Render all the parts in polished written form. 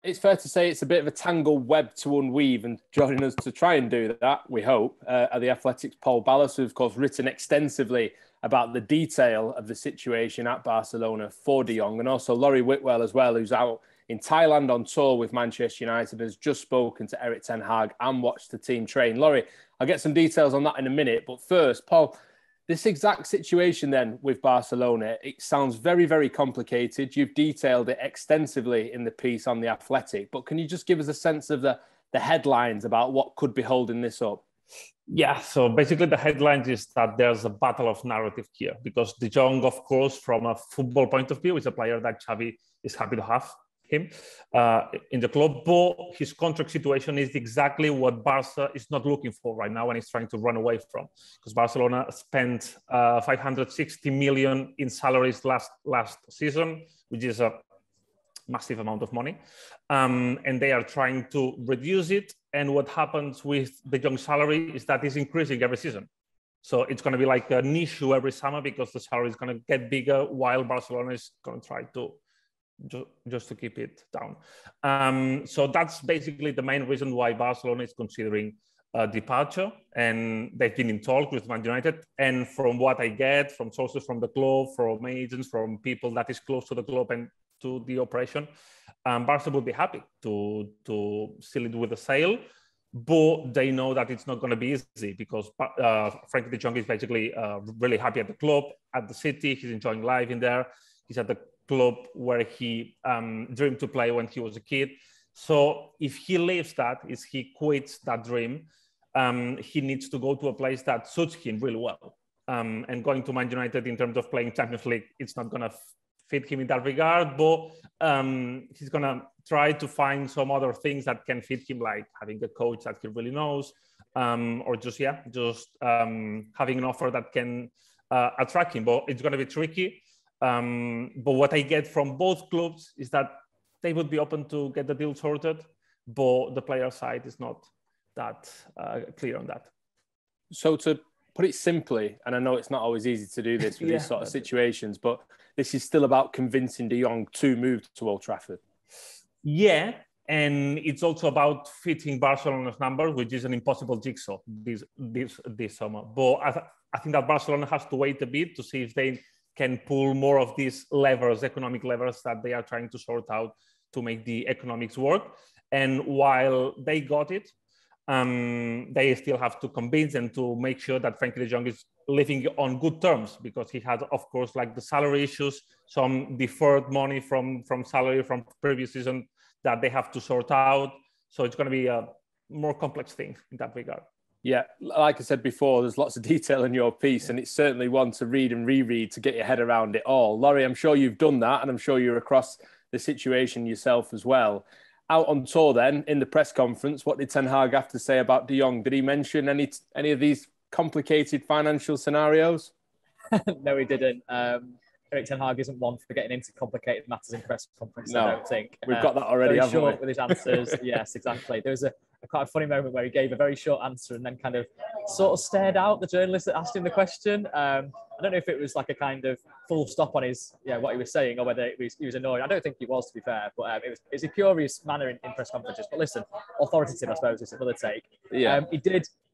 it's fair to say it's a bit of a tangled web to unweave, and joining us to try and do that, we hope, are the Athletic's Paul Ballas, who, of course, written extensively about the detail of the situation at Barcelona for De Jong, and also Laurie Whitwell as well, who's out in Thailand on tour with Manchester United, has just spoken to Erik ten Hag and watched the team train. Laurie, I'll get some details on that in a minute, but first, Paul, this exact situation then with Barcelona, it sounds very, very complicated. You've detailed it extensively in the piece on The Athletic, but can you just give us a sense of the headlines about what could be holding this up? Yeah, so basically the headlines is that there's a battle of narrative here, because De Jong, of course, from a football point of view, is a player that Xavi is happy to have him in the club, but his contract situation is exactly what Barca is not looking for right now and is trying to run away from, because Barcelona spent 560 million in salaries last season, which is a massive amount of money, and they are trying to reduce it. And what happens with the Jong salary is that it's increasing every season. So it's going to be like an issue every summer, because the salary is going to get bigger while Barcelona is going to try to just to keep it down. So that's basically the main reason why Barcelona is considering a departure, and they've been in talk with Man United. And from what I get from sources from the club, from agents, from people that is close to the club and to the operation, Barca would be happy to seal it with a sale, but they know that it's not going to be easy, because Frankie de Jong is basically really happy at the club, at the city. He's enjoying life in there. He's at the club where he dreamed to play when he was a kid. So if he leaves that, if he quits that dream, he needs to go to a place that suits him really well. And going to Man United in terms of playing Champions League, it's not going to fit him in that regard, but he's going to try to find some other things that can fit him, like having a coach that he really knows, or just having an offer that can attract him. But it's going to be tricky. But what I get from both clubs is that they would be open to get the deal sorted, but the player side is not that clear on that. So to put it simply, and I know it's not always easy to do this with these sort of situations, but this is still about convincing De Jong to move to Old Trafford. Yeah, and it's also about fitting Barcelona's number, which is an impossible jigsaw this summer. But I think that Barcelona has to wait a bit to see if they can pull more of these levers, economic levers that they are trying to sort out to make the economics work. And while they got it, they still have to convince and to make sure that Frankie de Jong is living on good terms, because he had, of course, like the salary issues, some deferred money from salary from previous season that they have to sort out. So it's going to be a more complex thing in that regard. Yeah, like I said before, there's lots of detail in your piece, and it's certainly one to read and reread to get your head around it all. Laurie, I'm sure you've done that, and I'm sure you're across the situation yourself as well. Out on tour then, in the press conference, what did Ten Hag have to say about De Jong? Did he mention any of these complicated financial scenarios? No, he didn't. Erik ten Hag isn't one for getting into complicated matters in press conferences, no, I don't think. We've got that already, very haven't short we? with his answers. Yes, exactly. There was a quite a funny moment where he gave a very short answer and then kind of sort of stared out the journalist that asked him the question. I don't know if it was like a kind of full stop on his, what he was saying, or whether he was annoyed. I don't think he was, to be fair, but it was a curious manner in press conferences. But listen, authoritative, I suppose, is another take. Yeah.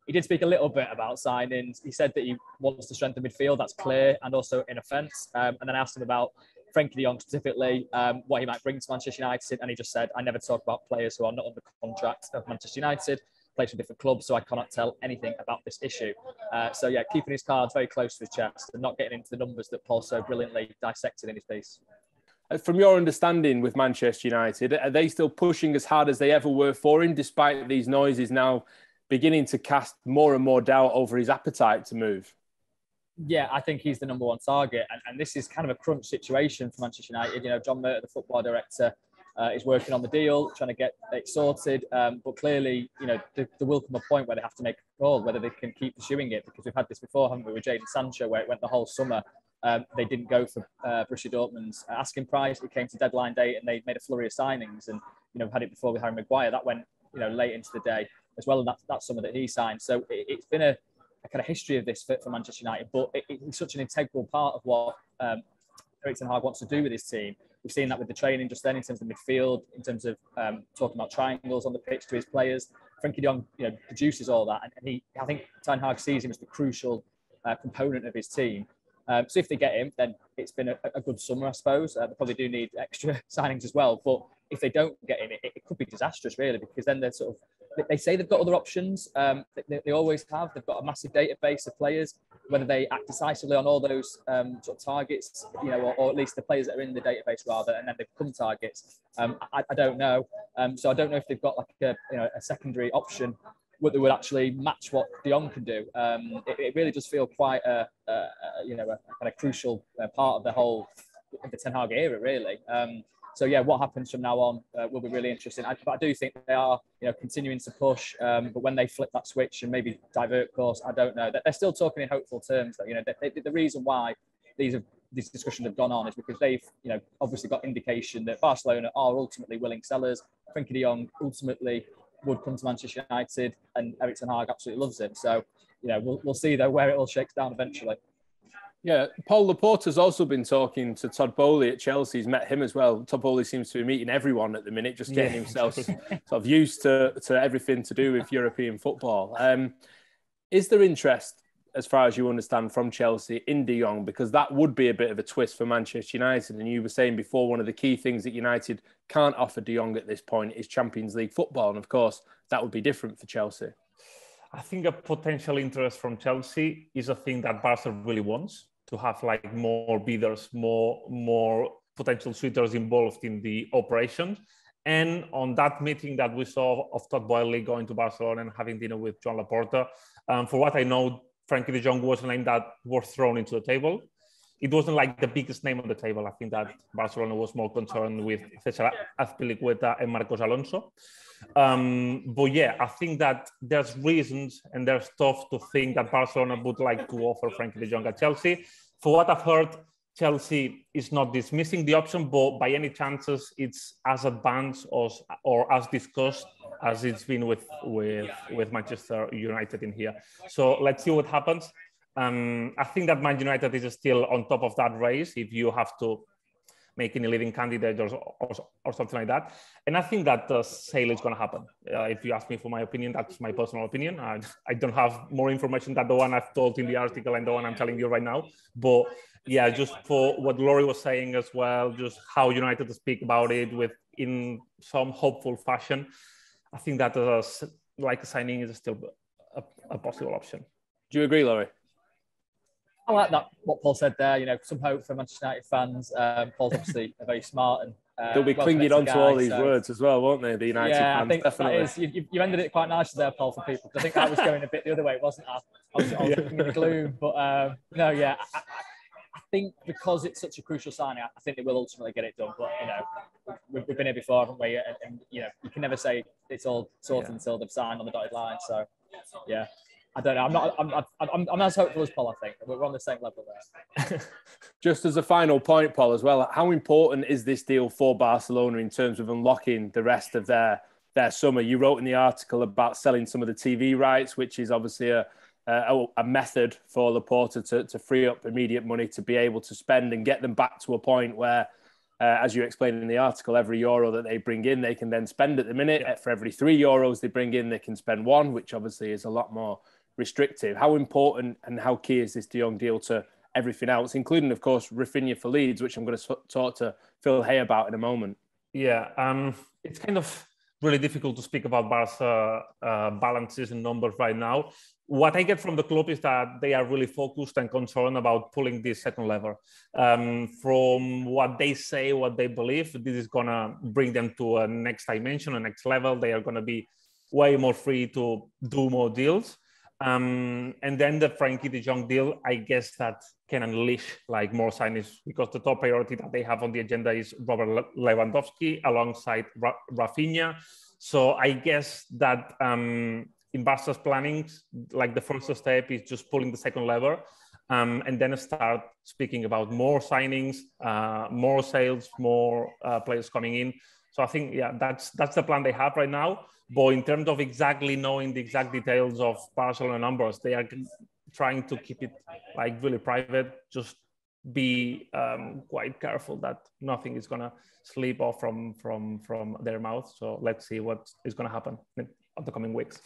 He did speak a little bit about signings. He said that he wants to strengthen midfield. That's clear, and also in offence. And then I asked him about Frankie de Jong specifically, what he might bring to Manchester United, and he just said, "I never talk about players who are not under contract of Manchester United, plays for different clubs, so I cannot tell anything about this issue." So yeah, keeping his cards very close to his chest and not getting into the numbers that Paul so brilliantly dissected in his piece. From your understanding with Manchester United, are they still pushing as hard as they ever were for him, despite these noises now beginning to cast more and more doubt over his appetite to move? Yeah, I think he's the number one target. And this is kind of a crunch situation for Manchester United. You know, John Murtough, the football director, is working on the deal, trying to get it sorted. But clearly, you know, there will come a point where they have to make a call, whether they can keep pursuing it, because we've had this before, haven't we, with Jadon Sancho, where it went the whole summer. They didn't go for Borussia Dortmund's asking price. It came to deadline day and they made a flurry of signings. And, you know, we've had it before with Harry Maguire. That went, you know, late into the day as well. And that summer that he signed. So it's been a kind of history of this for Manchester United, but it's such an integral part of what Erik ten Hag wants to do with his team. We've seen that with the training just then in terms of midfield, in terms of talking about triangles on the pitch to his players. Frankie de Jong, produces all that, and I think Ten Hag sees him as the crucial component of his team. So if they get him, then it's been a good summer, I suppose. They probably do need extra signings as well. But if they don't get him, it could be disastrous, really, because then they're sort of, they say they've got other options. They always have. They've got a massive database of players. Whether they act decisively on all those sort of targets, or at least the players that are in the database rather, and then they become targets. I don't know. So I don't know if they've got like a secondary option that would actually match what De Jong can do. It really does feel quite a kind of crucial part of the Ten Hag era, really. So yeah, what happens from now on will be really interesting. But I do think they are, continuing to push. But when they flip that switch and maybe divert course, I don't know. They're still talking in hopeful terms. Though, the reason why these discussions have gone on is because they've, obviously got indication that Barcelona are ultimately willing sellers. Frankie de Jong ultimately would come to Manchester United, and Erik ten Hag absolutely loves him. So, we'll see though where it all shakes down eventually. Yeah, Paul Laporta's also been talking to Todd Bowley at Chelsea. He's met him as well. Todd Bowley seems to be meeting everyone at the minute, just getting himself sort of used to everything to do with European football. Is there interest, as far as you understand, from Chelsea in De Jong? Because that would be a bit of a twist for Manchester United. And you were saying before, one of the key things that United can't offer De Jong at this point is Champions League football. And of course, that would be different for Chelsea. I think a potential interest from Chelsea is a thing that Barca really wants, to have like more bidders, more potential suitors involved in the operation. And on that meeting that we saw of Todd Bowley going to Barcelona and having dinner with Joan Laporta, for what I know, Frankie de Jong was a name that was thrown into the table. It wasn't like the biggest name on the table. I think that Barcelona was more concerned with César Azpilicueta and Marcos Alonso. But yeah, I think that there's reasons and there's stuff to think that Barcelona would like to offer Frankie de Jong at Chelsea. For what I've heard, Chelsea is not dismissing the option, but by any chances, it's as advanced or as discussed as it's been with Manchester United in here. So let's see what happens. I think that Man United is still on top of that race if you have to make any living candidate or something like that. And I think that the sale is going to happen. If you ask me for my opinion, that's my personal opinion. I don't have more information than the one I've told in the article and the one I'm telling you right now. But yeah, just for what Laurie was saying as well, just how United speak about it in some hopeful fashion, I think that like a signing is still a possible option. Do you agree, Laurie? I like that, what Paul said there, some hope for Manchester United fans. Paul's obviously a very smart and they'll be clinging on to all these words as well, won't they? The United fans, I think definitely. That is, you ended it quite nicely there, Paul, for people. I think I was going a bit the other way, wasn't I? I was looking in the gloom, but no, yeah. I think because it's such a crucial signing, I think they will ultimately get it done. But we've been here before, haven't we? And you can never say it's all sorted until they've signed on the dotted line. So yeah. I don't know. I'm as hopeful as Paul, I think. We're on the same level there. Just as a final point, Paul, as well, how important is this deal for Barcelona in terms of unlocking the rest of their summer? You wrote in the article about selling some of the TV rights, which is obviously a method for Laporta to free up immediate money to be able to spend and get them back to a point where, as you explained in the article, every euro that they bring in, they can then spend at the minute. For every €3 they bring in, they can spend one, which obviously is a lot more restrictive. How important and how key is this De Jong deal to everything else, including, of course, Raphinha for Leeds, which I'm going to talk to Phil Hay about in a moment? Yeah, it's kind of really difficult to speak about Barca balances and numbers right now. What I get from the club is that they are really focused and concerned about pulling this second lever. From what they say, what they believe, this is going to bring them to a next dimension, a next level. They are going to be way more free to do more deals. And then the Frankie de Jong deal, I guess that can unleash like more signings, because the top priority that they have on the agenda is Robert Lewandowski alongside Raphinha. So I guess that in Barca's planning, like the first step is just pulling the second lever, and then start speaking about more signings, more sales, more players coming in. So I think, that's the plan they have right now. But in terms of exactly knowing the exact details of Barcelona numbers, they are trying to keep it like really private, just be quite careful that nothing is going to slip off from their mouth. So let's see what is going to happen in the coming weeks.